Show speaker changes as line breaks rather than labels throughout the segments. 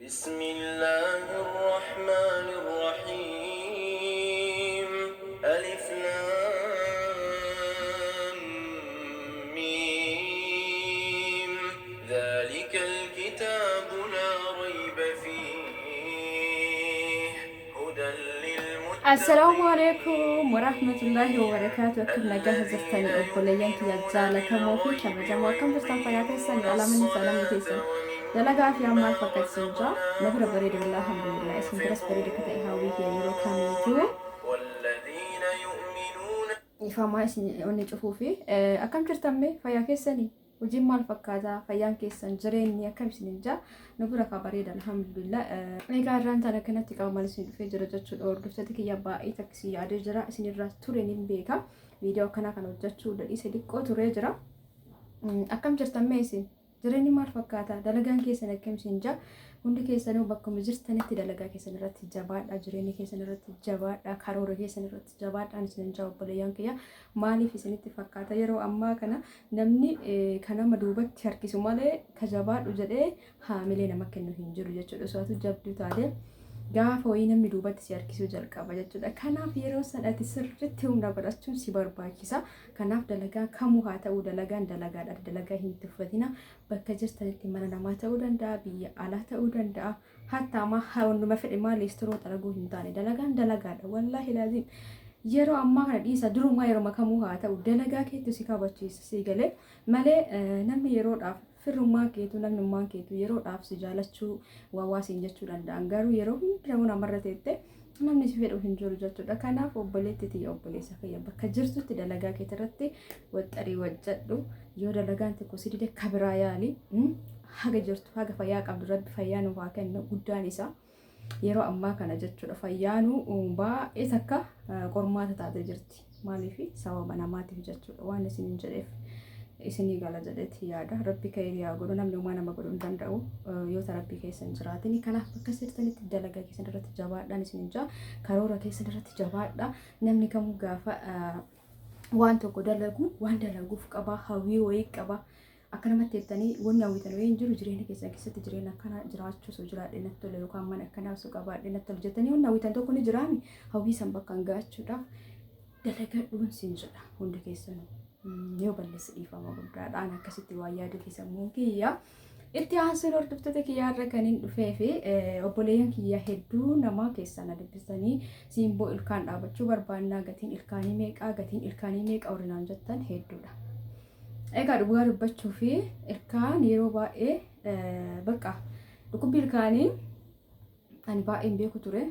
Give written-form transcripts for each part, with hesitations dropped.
بسم الله الرحمن الرحيم ألف لام ميم ذلك الكتاب لا ريب فيه هدى
السلام عليكم ورحمة الله وبركاته. كم نجاه زرتني أبوليان كي يجعل كم وفي كم جمع كم برتان فيا كيسني على من سلام كيسن دلقا في عمال فقط سنجا نبر بريد بالله الحمد لله اسم درس بريد كتاي هاوي هي يرو كاميتو
والذين يؤمنون
فما اسمي أني شوفوفي أكم ترتمي فيا كيسني وجيم مال فكاتا فيان كيسن جريني أكم سنجا نبرة بريد الحمد لله إيجا رانتا لكنت تقوم على سن في درجة الأور دفتك يا باي تكسي عاد جرا سن الراس تورين بيكا فيديو كانوا جاتشو دليس ديكو توريجرا أكم ترتمي سن جريني مال فكاتا دلقان كيسن أكم سنجا hundi keessanuu bakkuma jirtanitti dalagaa keessan irratti jabaadha jireenya keessan irratti jabaadha karoora keessan irratti jabaadhaan isin obboleeyyan kiyya maaliif isinitti fakkaata yeroo ammaa kana namni kanama duubatti harkisu malee ka jabaadhu jedhee haamilee nama kennu hin jiru jechuudha soatu jabduu taatee gaafa wayii namni duubatti si harkisuu jalqaba jechuudha. Kanaaf yeroo sanatti sirriitti humna godhachuun si barbaachisa. Kanaaf dalagaa kamuu haa ta'u dalagaan dalagaadha. Dalagaa hin tuffatina. Bakka jirtanitti mana namaa ta'uu danda'a, biyya alaa ta'uu danda'a. Hatta amma hunduma fedhe maaliistiroo dalaguu hin taane dalagaan dalagaadha. Wallaahi laaziim yeroo ammaa kana dhiisa durumaa yeroo makamuu haa ta'u dalagaa keetti si kabachiisa si galee malee namni yeroodhaaf firummaa keetu namnummaan keetu yeroodhaaf si jaalachuu waawwaasiin jechuu danda'an garuu yeroo hundaa'uu namarra teette namni si fedhu hin jiru jechuudha. Kanaaf obboleetti tiyya obboleessa fayya bakka jirtutti dalagaa keetti irratti waxxarii wajjadhu yoo dalagaan tokko si dide kabiraa yaali haga jirtu haga fayyaa qabdu rabbi fayyaa nuuf haa kennu guddaan isaa. Yeroo ammaa kana jechuudha fayyaanuu baay'ee takka qormaata taatee jirti maaliif sababa namaatiif jechuudha waan isin hin jedheef isinii gala jedheeti yaada rabbi kayriyaa godhu namni uumaa nama godhuu hin danda'u yoo rabbi keessa hin jiraatin kanaaf bakka sirtanitti dalagaa keessan irratti jabaadhaan isin hin karoora keessan irratti jabaadha namni kamuu gaafa waan tokko dalagu waan dalaguuf qaba hawwii wayii qaba. Akka namatti jettanii wanni hawwitan wayii hin jiru jireenya keessatti jireenya akkana jiraachuu osoo jiraadhe natti tole yookaan mana akkanaa osoo qabaadhe natti tole jettanii wanni hawwitan tokko ni jiraami hawwii san bakka gahuudhaaf dalagaa dhuunsiin jedha hundi keessanuu yoo balleessi dhiifama guddaadhaan akkasitti waa yaaduu keessamuu kiyya itti aansuun hordoftoota kiyyaarra kan hin dhufee fi obboleeyyan kiyya hedduu namaa keessan dubbisanii siimboo ilkaan dhaabachuu barbaannaa gatiin ilkaanii meeqa orinaan jettan hedduudha. Egaa dhugaa dubbachuu fi ilkaan yeroo baay'ee bakka dhukkubbii ilkaanii ani baay'een beeku ture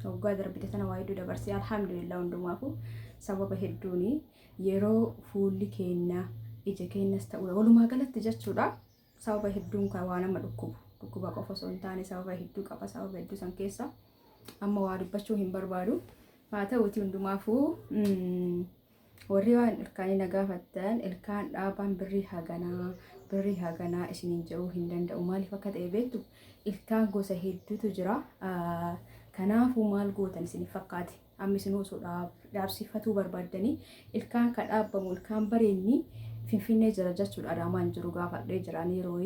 waggaa darbite sana waa hedduu dabarsee alhamdulillah hundumaafu sababa hedduuni yeroo fuulli keenya ija keenyas ta'udha walumaa galatti jechuudha sababa hedduun kan waa nama dhukkuba qofa osoo hin taane sababa hedduu qaba sababa hedduu san keessa amma waa dubbachuu hin barbaadu haa ta'uti hundumaafu warri waan ilkaanii na gaafattan ilkaan dhaabaan birrii haganaa isiniin jedhuu hin danda'u maaliif akka ta'e beektu ilkaan gosa hedduutu jira kanaafuu maal gootan isiniif fakkaate amma isin osoo dhaabsifatuu barbaaddanii ilkaan ka dhaabbamu ilkaan bareenni finfinnee jira jechuudha adaamaan jiru gaafadhee jiraan yeroo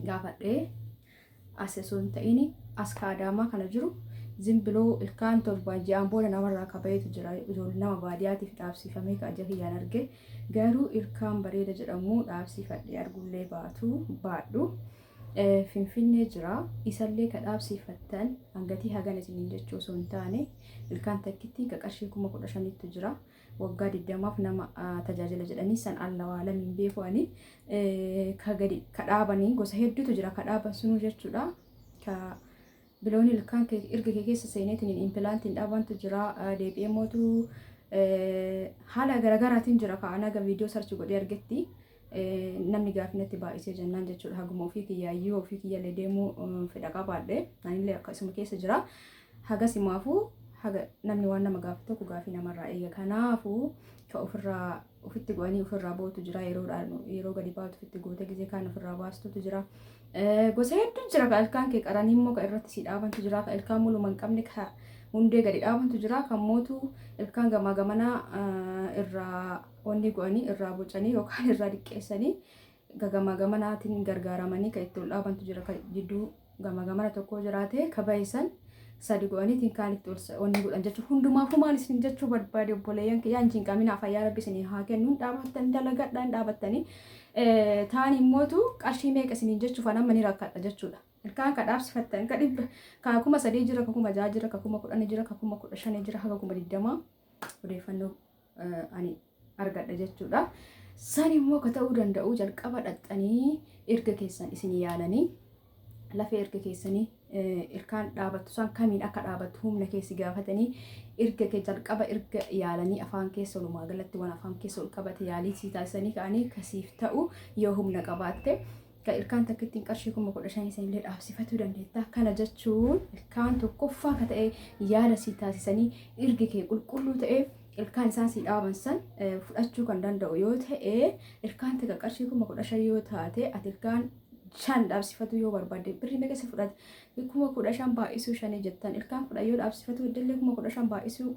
gaafadhee as osoo hin ta'in as ka adaamaa kana jiru zimbiloo ilkaan torba ji'aan booda namarraa kabayeetu jira ijoollee nama baadiyyaatiif dhaabsifamee ka aja kiyyaan arge garuu ilkaan bareeda jedhamu dhaabsifadhee argullee baadhu finfinnee jira isallee ka dhaabsifattan hangatii hagan isiniin jechuu osoo hin taane ilkaan takkitti ka qarshii 15,000tu jira waggaa 20f nama tajaajila jedhanii san allawaalamiin beeku'anii ka dhaabanii gosa hedduutu jira ka dhaaban sunuu jechuudha ka biloon ilkaan erga keessa seeneetiin impilaantiin dhaabantu jira deebi'ee mootu haala garaagaraatiin jira ka'an aga viidiyoo sarchi godhee argetti namni gaafinatti baay'isee jennaan jechuudha haguma ofii kiyyaayyuu ofii kiyyaallee deemuu fedha qabaadhe anillee akkasuma keessa jira hagas himaafuu haga namni waan nama gaafatu tokko gaafii namarraa eega kanaafuu ka ofitti go'anii ofirraa bootu jira yeroo gadi baatu ofitti goote gisee kaan ofirraa baastutu jira gosa hedduun jira ka ilkaan kee qaranii immoo ka irratti si dhaabantu jira ka ilkaan muluma hin qabne ka hundee gadi dhaabantu jira kan mootu ilkaan gamaa gamanaa irraa wanni go'anii irraa bocanii yookaan irraa diqqeessanii gagamaa gamanaatiin gargaaramanii ka itti ol dhaabantu jira ka jidduu gama gamana tokko jiraate kabayisan sadi go'aniitiin kaanitti wanni godhan jechuudha. Hundumaafuu maal isin jechuu barbaade obboleeyyan kiyyaa hin qaminaa fayyaa rabbi isinii haa kennu dhaabattan dalagadhaan dhaabattanii ta'an immootu qarshii meeqa isiniin jechuuf anamma ni rakkadha jechuudha. Ilkaan ka dhaabsifattan ka dhibba ka 3,000 jira ka 6,000 jira ka 10,000 jira ka 15,000 jira haga 20,000 odeeffannoo ani argadha jechuudha. San immoo ka ta'uu danda'u jalqaba dhaxxanii erga keessan isin yaalanii lafee erga keessanii ilkaan dhaabattu san kamiin akka dhaabattu humna keessi gaafatanii erga kee jalqaba erga yaalanii afaan keessa walumaa galatti waan afaan keessa ol qabate yaalii sii taasisanii ka'anii kasiif ta'u yoo humna qabaatte ka ilkaan takka ittiin qarshii 15,000 isinillee dhaabsifatuu dandeetta. Kana jechuun ilkaan tokkoffaa ka ta'e yaala sii taasisanii erga kee qulqulluu ta'e ilkaan isaan sii dhaaban san fudhachuu kan danda'u yoo ta'e ilkaan takka qarshii 15,000 yoo taate ati ilkaan 5 dhaabsifatu yoo barbaadde birrii meeqa si fudhate 15,000 baay'isuu 5 jettan ilkaan fudha yoo dhaabsifatu iddillee 15,000 baay'isuu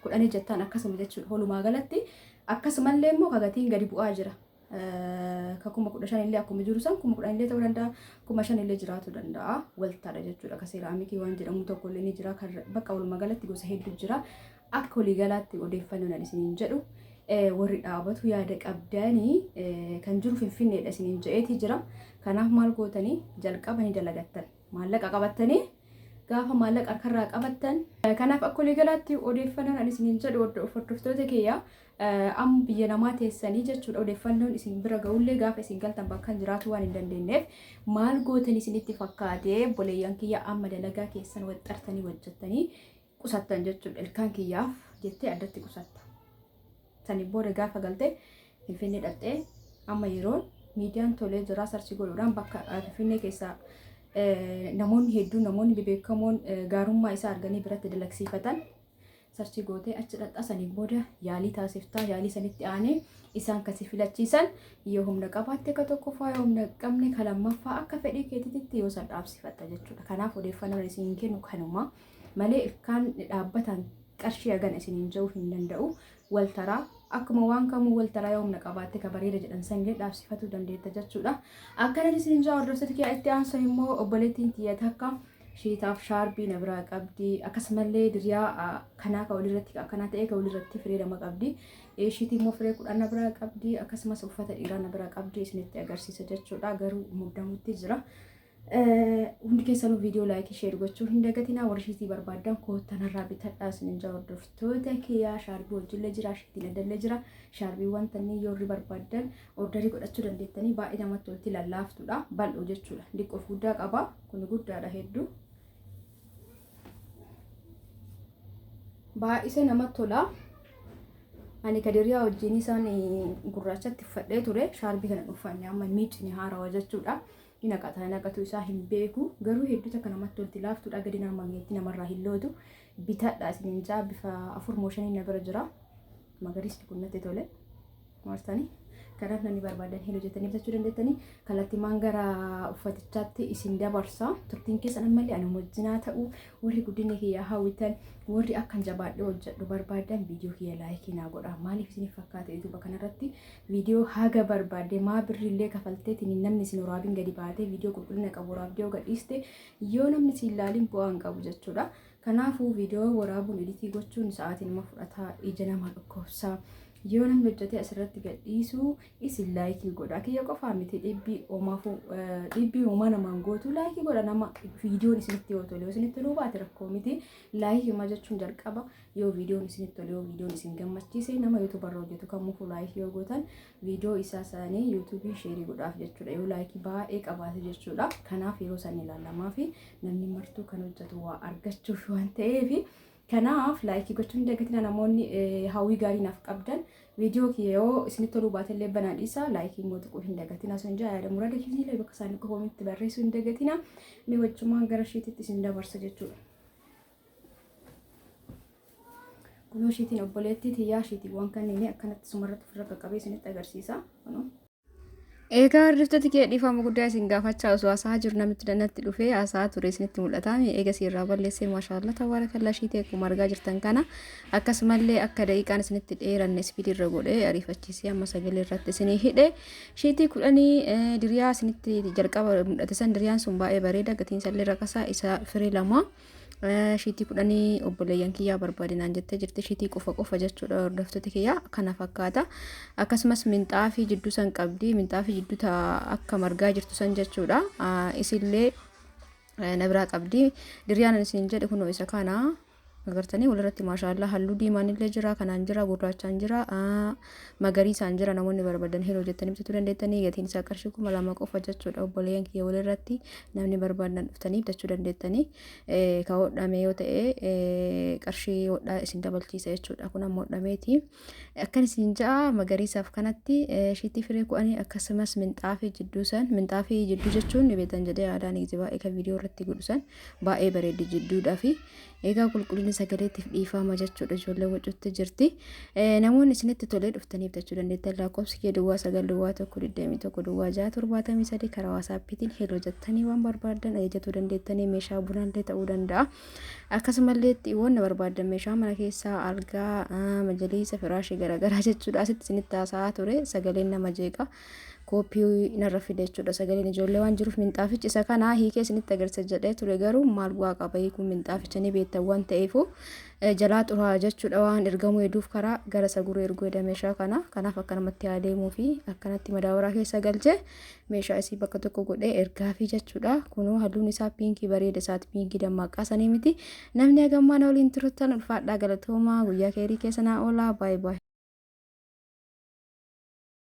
10 jettan akkasuma jechuudha. Walumaa galatti akkasumallee immoo kagatiin gadi bu'aa jira. Ka 15,000 illee akkuma jiru san 10,000 illee ta'uu danda'a 5,000 illee jiraatu danda'a waltaadha jechuudha. Ka seeraamikii waan jedhamu tokko illee ni jira bakka walumaa galatti gosa hedduu jira. Akka walii galaatti odeeffannoon isiniin jedhu warri dhaabatu yaada qabdanii kan jiru Finfinneedha isiniin jedheeti jira. Kanaaf maal gootanii jalqabanii dalagattan maallaqa qabattanii gaafa maallaqa harkarraa qabattan kanaaf akka walii galaatti odeeffannoon isiniin jedhu hordoftoota kiyyaa amma biyya namaa teessanii jechuudha. Odeeffannoon isin bira ga'ullee gaafa isin galtan bakka jiraatu waan hin dandeenyeef maal gootanii isinitti fakkaatee obboleeyyan kiyya amma dalagaa keessan waxxartanii hojjettanii qusattan jechuudha. Ilkaan kiyyaaf jettee addatti qusatta. Sani booda gaafa galte Finfinnee dhattee amma yeroon miidiyaan tolee jira sarchii godhuudhaan bakka Finfinnee keessaa namoonni hedduun namoonni bebeekamoon gaarummaa isaa arganii biratti dalagsiifatan sarchii gootee achi dhadhaa saniin booda yaalii taasiftaa yaalii sanitti aanee isaan kasi filachiisan yoo humna qabaatte ka tokkoffaa yoo humna qabne ka lammaffaa akka fedhii keetitti yoo san dhaabsifatta jechuudha. Kanaaf odeeffannoon isin kennu kanuma malee ilkaan dhaabbatan qarshii hagan isiniin ja'uu hin danda'u. Waltaraa akkuma waan kamuu waltaraa yoo humna qabaatte ka bareeda jedhan sanillee dhaabsifatuu dandeetta jechuudha. Akkana isiniin ja'a hordoftoota kiyyaa itti aansan immoo obboleettiin tiyya takka shiitaaf shaarbii na biraa qabdi akkasumallee diriyaa kanaa ka walirratti akkanaa ta'e ka walirratti firee lama qabdi. Shiitii immoo firee 10 na biraa qabdi akkasumas uffata dhiiraa na biraa qabdi isinitti agarsiisa jechuudha. Garuu muddamutti jira. Hundi keessanuu viidiyoo laayikii sheer gochuu hin dagatinaa. Warri shiitii barbaadan koottanarraa bitadhaa isiniin ja'a hordoftoota kiyyaa shaarbii wajjillee jira shiitiin addallee jira. Shaarbii wantanii yoorri barbaadan ordarii godhachuu dandeettanii baay'ee namatti tolti lallaaftuudha bal'oo jechuudha. Diqqoof guddaa qaba kun guddaadha hedduu baay'isee namatti tola. Ani kadiriyaa wajjin isaan gurraachatti uffadhee ture shaarbii kana uffanne amma miicni haarawaa jechuudha. Ina qataa naqatu isaa hin beeku garuu hedduu takka namatti tolti laaftuudha gadi nama mageetti namarraa hin lootu bitadhaa isiniin ja'a bifa 4 na bira jira magariisni kun natti tole maartanii kanaaf namni barbaadan hin hojjetanii bitachuu dandeettanii kallattimaan gara uffatichaatti isin dabarsa turtiin keessan ammallee ana wajjinaa ta'u warri guddinni kiyyaa hawwitan warri akkan jabaadhee hojjedhu barbaadan viidiyoo kiyya laayikii naa godha maaliif isiniif fakkaate YouTube kanarratti viidiyoo haga barbaadde maa birrillee kafalteetiin namni isin waraabiin gadi baatee viidiyoo qulqullina qabu waraabdee gadhiiste yoo namni isin ilaaliin bu'aan qabu jechuudha. Kanaafuu viidiyoo waraabuun editii gochuun sa'aatiin nama fudhata ija nama dhukkubsa. Yoo namni hojjetee asirratti gadhiisu isin laayikii godha. Kiyya qofaa miti dhibbii uumaa namaan gootu laayikii godha nama viidiyoon isinitti yoo tole yoo isinitti toluu baate rakkoo miti laayikii ma jechuun jalqaba yoo viidiyoon isinitti tole yoo viidiyoon isin gammachiise nama yuutuubarra hojjetu kamuu laayikii yoo gootan viidiyoo isaa isaanii yuutuubii sheerii godhaaf jechuudha yoo laayikii baay'ee qabaate jechuudha. Kanaaf yeroo san ilaalamaa fi namni martuu kan hojjetu waa argachuuf waan ta'eef kanaaf laayikii gochuun dagatina namoonni hawwii gaarii naaf qabdan viidiyoo kiyoo isinitti toluu baatellee banaa dhiisa laayikii immoo tuquu hin dagatina sun jaa yaada murada kifnillee bakka isaanii koomitti barreessuu hin dagatina ni wajjumaan gara shiititti isin dabarsa jechuudha. Kunoo shiitiin obboleettii tiyyaa shiitiiwwan kanneen akkanatti sumarratti ofirra qaqqabee isinitti agarsiisa. Egaa hordoftoota kee dhiifama guddaa isin gaafachaa osoo haasa'aa jiru namichi danatti dhufee haasa'aa ture isinitti mul'ata. Eega sirraa balleessee maashaallah tabaarakallah shiitee akkuma argaa jirtan kana akkasumallee akka daqiiqaan isinitti dheeranne ispiidii irra godhee ariifachiisee amma sagalee irratti isinii hidhe shiitii 10 diriyaa isinitti jalqaba mul'ate san diriyaan sun baay'ee bareeda gatiin sallee raqasaa isa firii lama. Shiitii 10 obboleeyyan kiyyaa barbaadinaan jettee jirti shiitii qofa jechuudha hordoftoota kiyyaa kana fakkaata akkasumas minxaafii jidduu san qabdi minxaafii jidduu akka margaa jirtu san jechuudha isillee nabraa qabdi diriyaan isin jedhe kunoo isa kana agartanii walirratti maashaallah halluu diimaan illee jira kanaan jira gurraachaan jira magariisaan jira namoonni barbaadan hiroo jettanii bitachuu dandeettanii gatiin isaa qarshii 2,000 qofa jechuudha obboleeyyan kiyya walirratti namni barbaadan dhuftanii bitachuu dandeettanii ka hodhame yoo ta'e qarshii hodhaa isin dabalchiisa jechuudha kun ammoo hodhameeti akkan isin ja'a magariisaaf kanatti shiitii firee 10 akkasumas minxaafii jidduu jechuun beetan jedhee aadaan baay'ee ka viidiyoo irratti godhusan baay'ee bareedi jidduudhaa fi egaa qulqullinni sagaleetiif dhiifama jechuudha ijoollee wacuutti jirti namoonni isinitti tolee dhuftanii bitachuu dandeettan lakkoofsi kee duwwaa 9 duwwaa 6 karaa waasaappiitiin heloo jettanii waan barbaadan ajajachuu dandeettanii meeshaa bunaallee ta'uu danda'a akkasumallee wanna barbaadan meeshaa mana keessaa algaa majaliisa firaashii garaagaraa jechuudha asitti isinitti haasa'aa ture sagaleen nama jeeqa koopii narra fide jechuudha sagaleen ijoollee waan jiruuf minxaafichi isa kana hiikee isinitti agarsiisa jedhee ture garuu maal bu'aa qaba hiikuun minxaaficha ni beektan waan ta'eefu jalaa xuraa jechuudha waan ergamuu hedduuf karaa gara saguruu erguu edda meeshaa kana kanaaf akkanumatti adeemuu fi akkanatti madaawaraa keessa galchee meeshaa isii bakka tokko godhee ergaa fi jechuudha kunuu halluun isaa piinkii bareeda isaati piinkii dammaqaa sanii miti namni hagammaan waliin turtan ulfaadhaa galatoomaa guyyaa keerii keessa naa oolaa baay'ee baay'ee